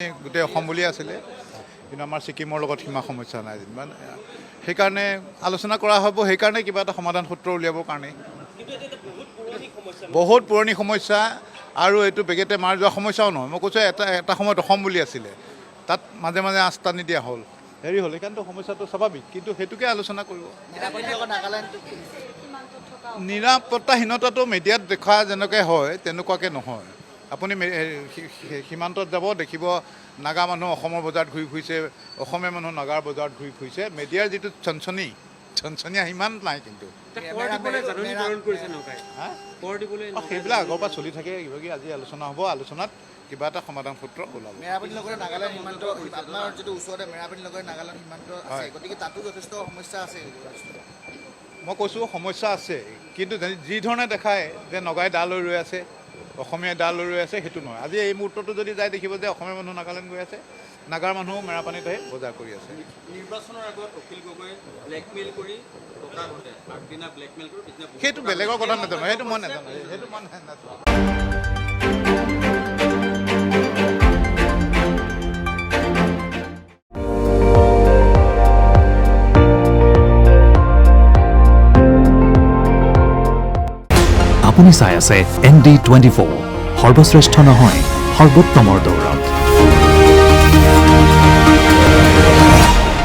গোটেই অসম বুলি আছিলে কিন্তু আমাৰ ছিকিমৰ লগত সীমা সমস্যা নাই মানে সেইকাৰণে আলোচনা কৰা হ'ব সেইকাৰণে কিবা এটা সমাধান সূত্ৰ উলিয়াবৰ কাৰণে বহুত পুৰণি সমস্যা আৰু এইটো বেগেতে মাৰ যোৱা সমস্যাও নহয় মই কৈছোঁ এটা সময়ত অসম বুলি আছিলে তাত মাজে মাজে আস্থানি দিয়া হ'ল হেৰি হ'ল সেইকাৰণেতো সমস্যাটো স্বাভাৱিক কিন্তু সেইটোকে আলোচনা কৰিব নিৰাপত্তাহীনতাটো মিডিয়াত দেখা যেনেকৈ হয় তেনেকুৱাকৈ নহয় আপুনি সীমান্তত যাব দেখিব নাগা মানুহ অসমৰ বজাৰত ঘূৰি ফুৰিছে অসমীয়া মানুহ নাগাৰ বজাৰত ঘূৰি ফুৰিছে মিডিয়াৰ যিটো চনচনীয়া সিমান নাই কিন্তু সেইবিলাক আগৰ পৰা চলি থাকে কিবা কিবি আজি আলোচনা হ'ব আলোচনাত কিবা এটা সমাধান সূত্ৰ ওলাব মেৰাপানীৰ লগতে নাগালেণ্ড সীমান্ত আপোনাৰ যিটো ওচৰতে মেৰাপানীৰ লগতে নাগালেণ্ড সীমান্ত আছে গতিকে তাতো যথেষ্ট সমস্যা আছে মই কৈছোঁ সমস্যা আছে কিন্তু যি ধৰণে দেখায় যে নগাই দা লৈ ৰৈ আছে অসমীয়াই দা লৈ ৰৈ আছে সেইটো নহয় আজি এই মুহূৰ্তটো যদি যায় দেখিব যে অসমীয়া মানুহ নাগালেণ্ড গৈ আছে নাগাৰ মানুহ মেৰাপানীতে বজাৰ কৰি আছে নিৰ্বাচনৰ আগত অখিল গগৈ ব্লেকমেইল কৰি টকা ঘটে আগদিনা ব্লেকমেইল কৰি সেইটো বেলেগৰ কথা নাজানো সেইটো মই নাজানো আপুনি চাই আছে ND24 সৰ্বশ্ৰেষ্ঠ নহয় সৰ্বোত্তমৰ দৌৰত